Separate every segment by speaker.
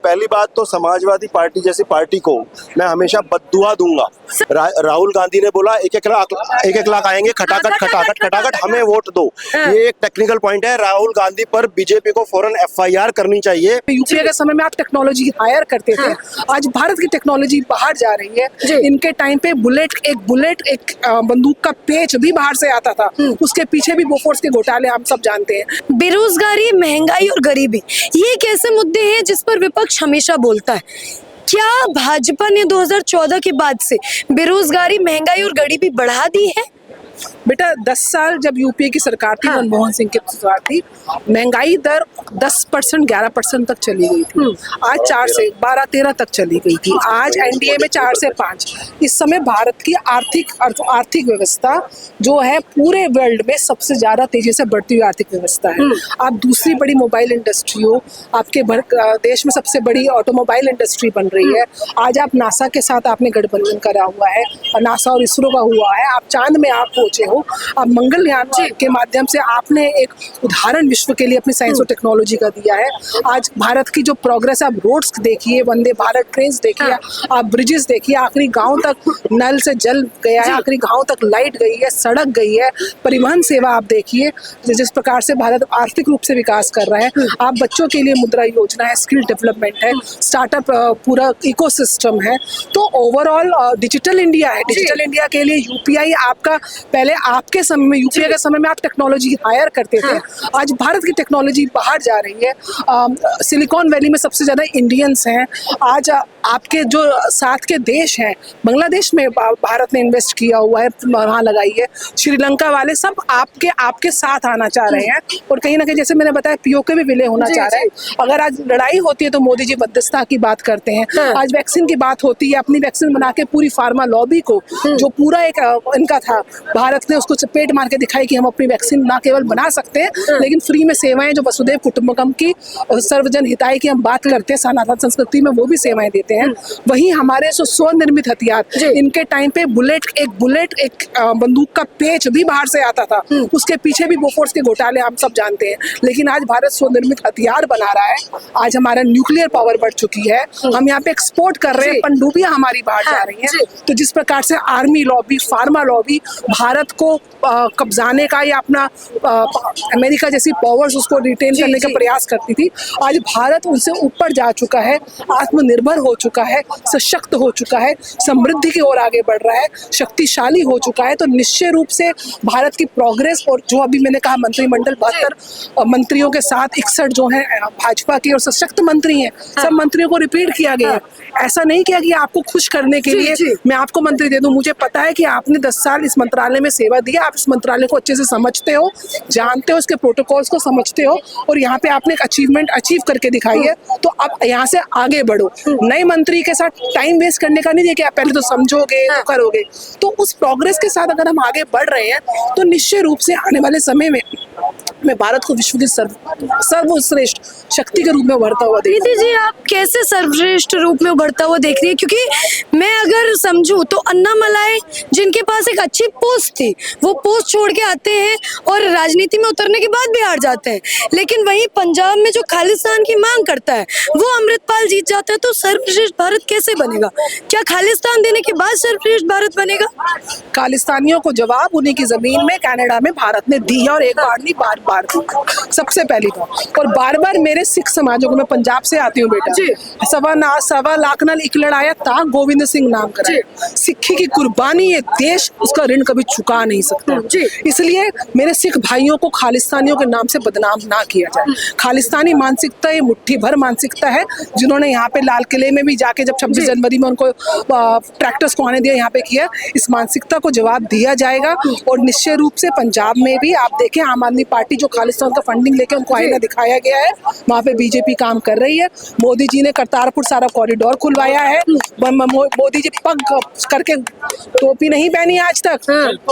Speaker 1: पहली बात तो समाजवादी पार्टी जैसी पार्टी को मैं हमेशा बद्दुआ दूंगा। राहुल गांधी ने बोला एक एक लाख आएंगे, खटाखट हमें वोट दो। ये एक टेक्निकल पॉइंट है। राहुल गांधी पर बीजेपी को फौरन FIR करनी चाहिए।
Speaker 2: यूपीए के समय में आप टेक्नोलॉजी हायर करते थे, आज भारत की टेक्नोलॉजी बाहर जा रही है। इनके टाइम पे बुलेट एक बंदूक का पेच भी बाहर से आता था, उसके पीछे भी बोफोर्स के घोटाले हम सब जानते हैं।
Speaker 3: बेरोजगारी, महंगाई और गरीबी, ये एक ऐसे मुद्दे हैं जिस पर विपक्ष हमेशा बोलता है। क्या भाजपा ने 2014 के बाद से बेरोजगारी, महंगाई और गरीबी बढ़ा दी है?
Speaker 2: बेटा 10 साल जब यूपीए की सरकार थी, मनमोहन सिंह की सरकार थी, महंगाई दर 10% 11% तक चली गई थी। आज 4 से 12-13 तक चली गई थी। आज एनडीए में 4 से 5। इस समय भारत की आर्थिक व्यवस्था जो है पूरे वर्ल्ड में सबसे ज्यादा तेजी से बढ़ती हुई आर्थिक व्यवस्था है। आप दूसरी बड़ी मोबाइल इंडस्ट्री हो, आपके देश में सबसे बड़ी ऑटोमोबाइल इंडस्ट्री बन रही है। आज आप नासा के साथ आपने गठबंधन करा हुआ है, और नासा और इसरो का हुआ है। आप चांद में आप पहुंचे हो, अब मंगलयान के माध्यम से आपने एक उदाहरण विश्व के लिए अपनी साइंस और टेक्नोलॉजी का दिया है। आज भारत की जो प्रोग्रेस, आप रोड्स देखिए, वंदे भारत ट्रेन देखिए, आप ब्रिजेस देखिए, आखिरी गांव तक नल से जल गया है, आखिरी गांव तक लाइट गई है, सड़क गई है, परिवहन सेवा आप देखिए जिस प्रकार से भारत आर्थिक रूप से विकास कर रहा है। आप बच्चों के लिए मुद्रा योजना है, स्किल डेवलपमेंट है, स्टार्टअप पूरा इकोसिस्टम है। तो ओवरऑल डिजिटल इंडिया है। डिजिटल इंडिया के लिए यूपीआई आपका, पहले आपके समय में यूपीए के समय में आप टेक्नोलॉजी हायर करते थे, आज भारत की टेक्नोलॉजी बाहर जा रही है। सिलिकॉन वैली में सबसे ज्यादा इंडियंस हैं। आज आपके जो साथ के देश हैं, बांग्लादेश में भारत ने इन्वेस्ट किया हुआ है, वहाँ लगाई है। श्रीलंका वाले सब आपके साथ आना चाह रहे हैं, और कहीं ना कहीं जैसे मैंने बताया पीओके भी विलय होना चाह रहे हैं। अगर आज लड़ाई होती है तो मोदी जी मध्यस्थता की बात करते हैं। आज वैक्सीन की बात होती है, अपनी वैक्सीन बना के पूरी फार्मा लॉबी को, जो पूरा एक इनका था, भारत ने उसको चपेट मार के दिखाई कि हम अपनी वैक्सीन ना केवल बना सकते हैं लेकिन फ्री में सेवाएं, जो वसुधैव कुटुंबकम की सर्वजन हिताय की हम बात करते हैं, सनातन संस्कृति में वो भी सेवाएं देते हैं। वहीं हमारे स्वनिर्मित हथियार, इनके टाइम पे बुलेट एक बंदूक का पेच भी बाहर से आता था, उसके पीछे भी बोफोर्स के घोटाले हम सब जानते हैं। लेकिन आज भारत स्वनिर्मित हथियार बना रहा है। आज हमारा न्यूक्लियर पावर बढ़ चुकी है, हम यहाँ पे एक्सपोर्ट कर रहे हैं, पनडुब्बियां हमारी बाहर जा रही हैं। तो जिस प्रकार से army lobby, pharma lobby Bharat को कब्जाने का या अपना अमेरिका जैसी पावर्स उसको रिटेन करने का प्रयास करती थी, आज भारत उनसे ऊपर जा चुका है, आत्मनिर्भर हो चुका है, सशक्त हो चुका है, समृद्धि की ओर आगे बढ़ रहा है, शक्तिशाली हो चुका है। तो निश्चय रूप से भारत की प्रोग्रेस, और जो अभी मैंने कहा मंत्रिमंडल 72 मंत्रियों के साथ 61 जो है भाजपा की और सशक्त मंत्री हैं, सब मंत्रियों को रिपीट किया गया है। ऐसा नहीं किया कि आपको खुश करने के लिए मैं आपको मंत्री दे दूं। मुझे पता है कि आपने 10 साल इस मंत्रालय में सेवा दी, आप इस मंत्रालय को अच्छे से समझते हो, जानते हो, इसके प्रोटोकॉल्स को समझते हो, और यहाँ पे आपने एक अचीवमेंट अचीव करके दिखाई है। तो अब यहाँ से आगे बढ़ो। नए मंत्री के साथ टाइम वेस्ट करने का नहीं है कि आप पहले तो समझोगे तो करोगे। तो उस प्रोग्रेस के साथ अगर हम आगे बढ़ रहे हैं तो निश्चय रूप से आने वाले समय में मैं भारत को विश्व की सर्वश्रेष्ठ शक्ति के रूप में उभरता हुआ देख रही हूं।
Speaker 3: जी, आप कैसे सर्वश्रेष्ठ रूप में उभरता हुआ देख रही है? क्योंकि मैं अगर समझूं तो अन्नामलाई जिनके पास एक अच्छी पोस्ट थी, वो पोस्ट छोड़ के आते हैं और राजनीति में उतरने के बाद बिहार जाते हैं। लेकिन वहीं पंजाब में जो खालिस्तान की मांग करता है वो अमृतपाल जीत जाता है। तो सर्वश्रेष्ठ भारत कैसे बनेगा? क्या खालिस्तान देने के बाद सर्वश्रेष्ठ भारत बनेगा?
Speaker 2: खालिस्तानियों को जवाब उन्हीं की जमीन में कनाडा में भारत ने दी है, और एक बार नहीं बार बार दी, सबसे पहली बात। और बार बार मेरे सिख समाजों को, मैं पंजाब से आती हूँ बेटा, सवा लाख नाल एक लड़ाया ता गोविंद सिंह नाम का सिक्खी की कुर्बानी, ये देश उसका ऋण कभी चुका नहीं सकता। इसलिए मेरे सिख भाइयों को खालिस्तानियों के नाम से बदनाम ना किया जाए। खालिस्तानी मानसिकता ये मुट्ठी भर मानसिकता है, जिन्होंने यहाँ पे लाल किले में भी जाके जब 26 जनवरी में उनको ट्रैक्टर्स को आने दिया, यहाँ पे किया, इस मानसिकता को जवाब दिया जाएगा। और निश्चय रूप से पंजाब में भी आप देखें, आम आदमी पार्टी जो खालिस्तान का फंडिंग लेके उनको आईना दिखाया गया है, वहाँ पे बीजेपी काम कर रही है। मोदी जी ने करतारपुर सारा कॉरिडोर खुलवाया है। मोदी जी पग करके टोपी नहीं पहनी आज तक,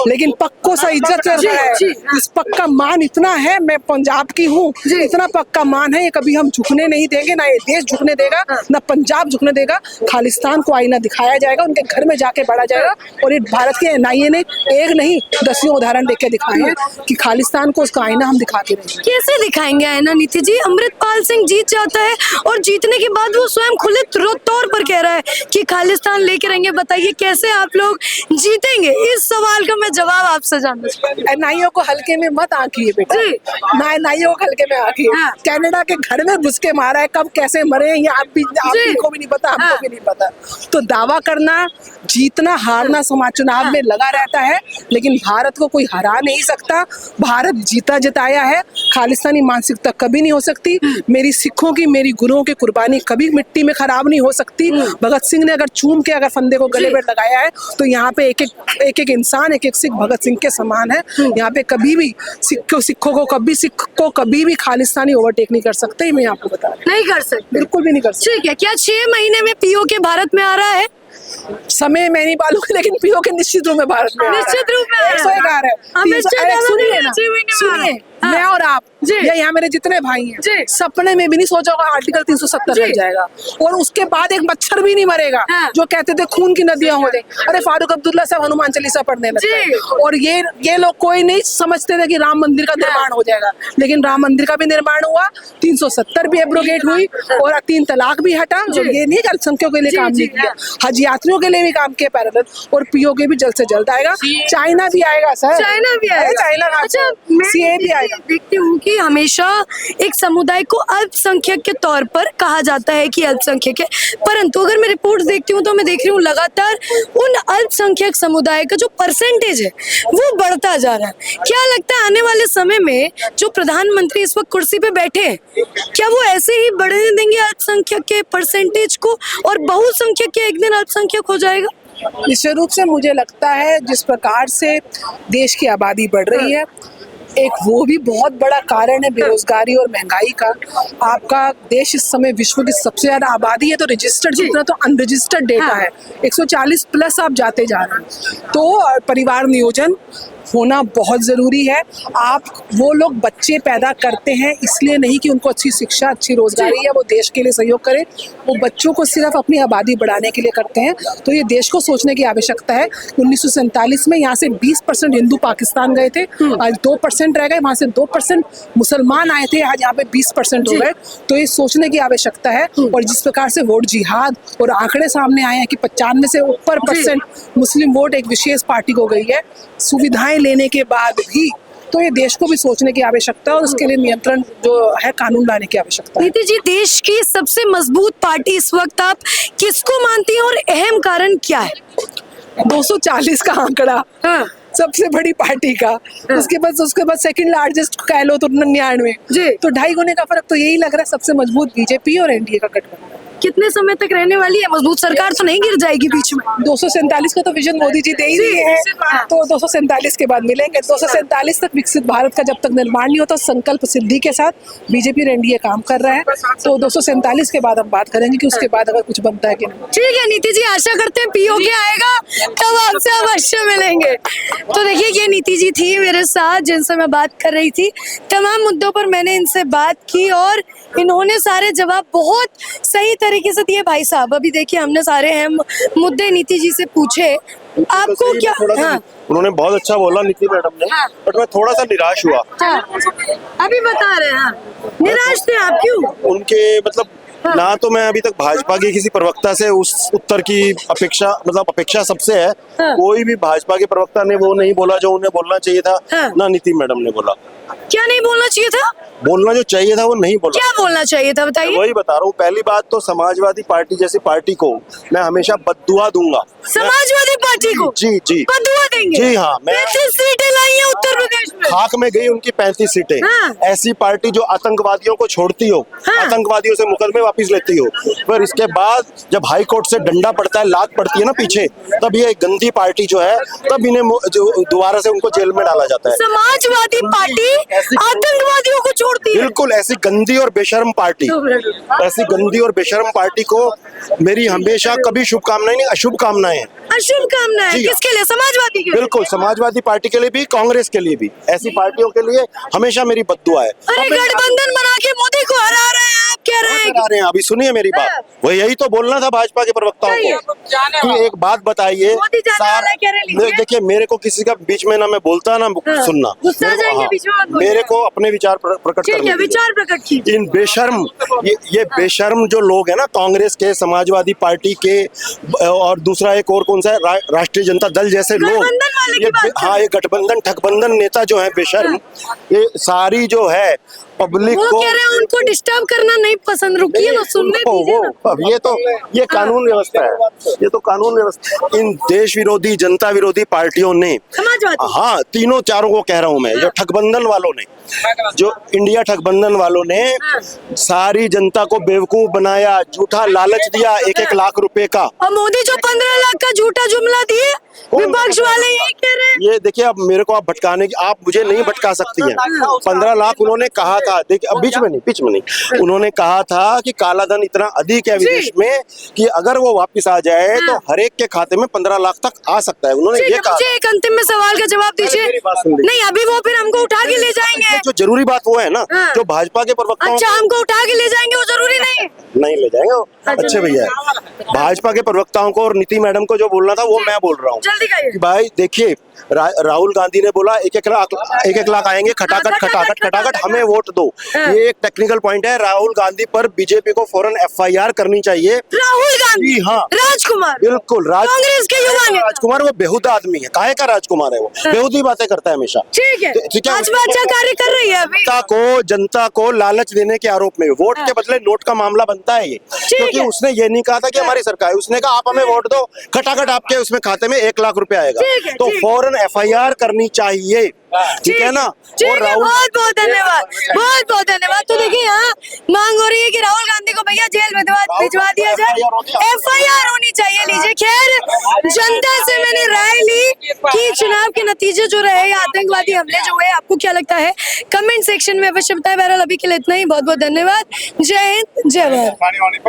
Speaker 2: लेकिन पग को सा इज्जत कर रहा है। इस पग का मान इतना है, मैं पंजाब की हूँ, इतना पग का मान है, ये कभी हम झुकने नहीं देंगे, ना ये देश झुकने देगा, ना पंजाब झुकने देगा। खालिस्तान को आईना दिखाया जाएगा, उनके घर में जाके बढ़ा जाएगा। और ये भारत के NIA ने एक नहीं 10 उदाहरण देके दिखाए हैं कि खालिस्तान को उसका आईना हम हम दिखा के रहेंगे।
Speaker 3: कैसे दिखाएंगे आईना नीति जी? अमृतपाल सिंह जीत जाता है और जीतने के बाद वो स्वयं खुले तौर पर कह रहा है कि खालिस्तान लेके रहेंगे। बताइए कैसे आप लोग जीतेंगे? इस सवाल का मैं जवाब आपसे जानना चाहूंगी।
Speaker 2: नाइयों को हल्के में मत आंकिए बेटा, नाइयों को हल्के में आंकिए।
Speaker 3: हाँ।
Speaker 2: कनाडा के घर में घुस के मारा है, कब कैसे मरे ये आपको भी नहीं पता, हमको
Speaker 3: हाँ।
Speaker 2: भी नहीं पता। तो दावा करना, जीतना हारना समाज चुनाव में लगा रहता है, लेकिन भारत को कोई हरा नहीं सकता। भारत जीता जिताया है, खालिस्तानी मानसिकता कभी नहीं हो सकती। मेरी सिखों की, मेरी गुरुओं की कुर्बानी कभी मिट्टी में खराब नहीं हो सकती। भगत सिंह ने अगर चूम के अगर फंदे को गले में लगाया है तो यहाँ पे एक इंसान, एक सिख भगत सिंह के समान है। यहाँ पे कभी भी सिख को कभी भी खालिस्तानी ओवरटेक नहीं कर सकते। मैं आपको बता रही हूँ,
Speaker 3: नहीं कर सकते,
Speaker 2: बिल्कुल भी नहीं कर सकते।
Speaker 3: ठीक है। क्या 6 महीने में पीओके भारत में आ रहा है?
Speaker 2: समय मैं नहीं मालूम, लेकिन पीओ के निश्चित रूप में भारत में
Speaker 3: निश्चित रूप में
Speaker 2: 111 है। सुनिए ना, सुनिए, मैं और आप या यहाँ मेरे जितने भाई हैं, सपने में भी नहीं सोचा होगा आर्टिकल 370 लग जाएगा और उसके बाद एक मच्छर भी नहीं मरेगा। जो कहते थे खून की नदियां हो गई, अरे फारूक अब्दुल्ला साहब हनुमान चालीसा पढ़ने लगते हैं। और ये लोग कोई नहीं समझते थे कि राम मंदिर का निर्माण हो जाएगा, लेकिन राम मंदिर का भी निर्माण हुआ, 370 भी एब्रोगेट हुई और 3 तलाक भी हटा। और ये नहीं अल्पसंख्यकों के लिए काम नहीं किया, हज यात्रियों के लिए भी काम किया पैरेलल। और पीओके भी जल्द से जल्द आएगा। चाइना भी आएगा सर,
Speaker 3: चाइना भी आएगा।
Speaker 2: चाइना,
Speaker 3: अच्छा,
Speaker 2: सीए भी आएगा।
Speaker 3: देखती हूँ कि हमेशा एक समुदाय को अल्पसंख्यक के तौर पर कहा जाता है कि अल्पसंख्यक है, परंतु अगर मैं रिपोर्ट्स देखती हूँ तो मैं देख रही हूँ लगातार उन अल्पसंख्यक समुदाय का जो परसेंटेज है वो बढ़ता जा रहा है। क्या लगता है आने वाले समय में जो प्रधानमंत्री इस वक्त कुर्सी पे बैठे हैं, क्या वो ऐसे ही बढ़ने देंगे अल्पसंख्यक के परसेंटेज को और बहुसंख्यक के एक दिन अल्पसंख्यक हो जाएगा?
Speaker 2: निश्चित रूप से मुझे लगता है जिस प्रकार से देश की आबादी बढ़ रही है, एक वो भी बहुत बड़ा कारण है बेरोजगारी और महंगाई का। आपका देश इस समय विश्व की सबसे ज्यादा आबादी है, तो रजिस्टर्ड जितना तो अनरजिस्टर्ड डेटा है 140 प्लस आप जाते जा रहे हैं। तो परिवार नियोजन होना बहुत ज़रूरी है। आप वो लोग बच्चे पैदा करते हैं इसलिए नहीं कि उनको अच्छी शिक्षा, अच्छी रोजगारी या वो देश के लिए सहयोग करें, वो बच्चों को सिर्फ अपनी आबादी बढ़ाने के लिए करते हैं। तो ये देश को सोचने की आवश्यकता है। 1947 में यहाँ से 20% हिंदू पाकिस्तान गए थे, आज 2% रह गए, वहाँ से 2% मुसलमान आए थे, आज यहाँ पे 20% हो गए। तो ये सोचने की आवश्यकता है। और जिस प्रकार से वोट जिहाद और आंकड़े सामने आए हैं कि 95 से ऊपर % मुस्लिम वोट एक विशेष पार्टी को गई है सुविधाएं लेने के बाद भी, तो ये देश को भी सोचने की आवश्यकता है और उसके लिए नियंत्रण जो है कानून लाने की आवश्यकता है।
Speaker 3: नीति जी, देश की सबसे मजबूत पार्टी इस वक्त आप किसको मानती हैं और अहम कारण क्या है?
Speaker 2: 240 का आंकड़ा सबसे बड़ी पार्टी का, उसके बाद सेकंड लार्जेस्ट कह लो तो 99, तो 2.5 गुने का फर्क। तो यही लग रहा है सबसे मजबूत बीजेपी और एनडीए का गठबंधन।
Speaker 3: कितने समय तक रहने वाली है? मजबूत सरकार तो नहीं गिर जाएगी बीच में?
Speaker 2: 247 का तो विजन मोदी जी दे ही दिए हैं, तो 247 के बाद मिलेंगे। 247 तक विकसित भारत का जब तक निर्माण नहीं होता, संकल्प सिद्धि के साथ बीजेपी और एनडीए काम कर रहा है। तो 247 के बाद हम बात करेंगे कि उसके बाद अगर कुछ बनता है कि नहीं।
Speaker 3: ठीक है नीति जी, आशा करते हैं पीओके आएगा तब आपसे अवश्य मिलेंगे। तो देखिए, ये नीति जी थी मेरे साथ जिनसे मैं बात कर रही थी। तमाम मुद्दों पर मैंने इनसे बात की और इन्होंने सारे जवाब बहुत सही तरीके से दिए। भाई साहब, अभी देखिए हमने सारे अहम मुद्दे नीति जी से पूछे। आपको क्या?
Speaker 1: उन्होंने बहुत अच्छा बोला नीति मैडम ने, बट मैं थोड़ा सा निराश हुआ।
Speaker 3: अभी बता रहे हैं, निराश थे आप? क्यों?
Speaker 1: उनके मतलब ना तो मैं अभी तक भाजपा के किसी प्रवक्ता से उस उत्तर की अपेक्षा सबसे है। कोई भी भाजपा के प्रवक्ता ने वो नहीं बोला जो उन्हें बोलना चाहिए था, ना नीति मैडम ने बोला।
Speaker 3: क्या नहीं बोलना चाहिए था?
Speaker 1: बोलना जो चाहिए था वो नहीं बोला।
Speaker 3: क्या बोलना चाहिए था बताइए?
Speaker 1: वही बता रहा हूँ। पहली बात तो समाजवादी पार्टी जैसी पार्टी को मैं हमेशा बद्दुआ दूंगा।
Speaker 3: समाजवादी पार्टी को?
Speaker 1: जी
Speaker 3: बद्दुआ देंगे?
Speaker 1: जी हाँ।
Speaker 3: 35 सीटें लाई है उत्तर प्रदेश में,
Speaker 1: खाक में गई उनकी 35 सीटें। ऐसी पार्टी जो आतंकवादियों को छोड़ती हो, आतंकवादियों से मुकदमे वापस लेती हो, पर इसके बाद जब हाई कोर्ट से डंडा पड़ता है, लात पड़ती है ना पीछे, तब ये गंदी पार्टी जो है, तब इन्हें दोबारा से उनको जेल में डाला जाता है।
Speaker 3: समाजवादी पार्टी आतंकवादियों को छोड़ती है?
Speaker 1: बिल्कुल, ऐसी गंदी और बेशर्म पार्टी, ऐसी गंदी और बेशर्म पार्टी को मेरी हमेशा कभी शुभकामनाएं नहीं, अशुभकामनाएं।
Speaker 3: अशुभकामनाएं किसके लिए? समाजवादी के?
Speaker 1: बिल्कुल, समाजवादी पार्टी के लिए भी, कांग्रेस के लिए भी, ऐसी पार्टियों के लिए हमेशा मेरी बद्दुआ है।
Speaker 3: अरे गठबंधन बना के मोदी को हरा रहे हैं आप, कह रहे हैं
Speaker 1: करा रहे हैं, अभी सुनिए मेरी बात, वो यही तो बोलना था भाजपा के प्रवक्ताओं को कि एक बात बताइए,
Speaker 3: मोदी जाने वाला है, कह रहे लीजिए।
Speaker 1: देखिए मेरे को किसी का बीच में ना मैं बोलता ना सुनना,
Speaker 3: गुस्सा आ जाएंगे बीच में मत बोलिए।
Speaker 1: मेरे को अपने विचार प्रकट
Speaker 3: ठीक
Speaker 1: करने
Speaker 3: है,
Speaker 1: दीजिए।
Speaker 3: विचार प्रकट कीजिए।
Speaker 1: इन बेशर्म ये बेशर्म जो लोग हैं ना, कांग्रेस के, समाजवादी पार्टी के, और दूसरा एक और कौन सा है, राष्ट्रीय जनता दल जैसे लोग,
Speaker 3: गठबंधन वाले की बात कर रहे
Speaker 1: हाँ ये गठबंधन ठगबंधन नेता जो है बेशर्म, ये सारी जो है पब्लिक
Speaker 3: वो
Speaker 1: को,
Speaker 3: कह रहे हैं उनको डिस्टर्ब करना नहीं पसंद, रुकिए ना, सुनने
Speaker 1: वो
Speaker 3: दीजिए ना।
Speaker 1: अब ये कानून व्यवस्था है, ये तो कानून व्यवस्था। इन देश विरोधी जनता विरोधी पार्टियों ने,
Speaker 3: समाजवादी,
Speaker 1: हाँ तीनों चारों को कह रहा हूं मैं, जो ठगबंधन वालों ने, जो इंडिया ठगबंधन वालों ने सारी जनता को बेवकूफ बनाया, झूठा लालच दिया 1-1 लाख रुपए का।
Speaker 3: और मोदी जो 15 लाख का झूठा जुमला दिए, विपक्ष वाले यही कह रहे हैं।
Speaker 1: ये देखिए, अब मेरे को आप भटकाने की, आप मुझे नहीं भटका सकती हैं। 15 लाख उन्होंने कहा था, देखिए अब बीच में नहीं, उन्होंने कहा था कि काला धन इतना अधिक है विदेश में कि अगर वो वापस आ जाए तो हर एक के खाते में 15 लाख तक आ सकता है, उन्होंने ये कहा।
Speaker 3: मुझे एक अंतिम में सवाल का जवाब दीजिए।
Speaker 1: मेरी बात सुन लीजिए।
Speaker 3: नहीं, अभी वो फिर हमको उठा के ले जाएंगे।
Speaker 1: जो जरूरी बात वो है ना,
Speaker 3: हाँ।
Speaker 1: जो भाजपा के प्रवक्ताओं,
Speaker 3: अच्छा, हमको उठा के ले जाएंगे, वो जरूरी नहीं।
Speaker 1: नहीं ले जाएंगे वो। अच्छे भैया, भाजपा के प्रवक्ताओं को और नीति मैडम को जो बोलना था वो मैं बोल रहा हूँ
Speaker 3: जल्दी कहिए।
Speaker 1: कि भाई देखिए, राहुल गांधी ने बोला 1-1 लाख आएंगे, खटाखट हमें वोट दो। ये एक टेक्निकल पॉइंट है, राहुल गांधी पर बीजेपी को फौरन FIR करनी चाहिए।
Speaker 3: राहुल गांधी,
Speaker 1: हाँ,
Speaker 3: राजकुमार,
Speaker 1: बिल्कुल
Speaker 3: कांग्रेस के युवा नेता।
Speaker 1: राजकुमार वो बेहुदा आदमी है, काहे का राजकुमार है वो, बेहुदी बातें करता है हमेशा।
Speaker 3: ठीक है,
Speaker 1: ठीक है,
Speaker 3: भाजपा अच्छा कार्य कर रही है अभी।
Speaker 1: जनता को लालच देने के आरोप में वोट के बदले नोट का मामला बनता है ये, क्योंकि उसने ये नहीं कहा था कि हमारी सरकार, उसने कहा आप हमें वोट दो, खटाखट आपके उसमें खाते में 1 लाख रुपए आएगा, तो फौरन FIR करनी चाहिए। ठीक है ना।
Speaker 3: और राहुल, बहुत बहुत धन्यवाद, बहुत बहुत धन्यवाद। तो देखिए, यहाँ मांग हो रही है कि राहुल गांधी को भैया जेल में भिजवा दिया जाए, FIR होनी चाहिए। लीजिए, खैर जनता से मैंने राय ली कि चुनाव के नतीजे जो रहे या आतंकवादी हमले जो हुए, आपको क्या लगता है कमेंट सेक्शन में अवश्य बताएं। बहरहाल अभी के लिए इतना ही, बहुत बहुत धन्यवाद। जय हिंद, जय भारत।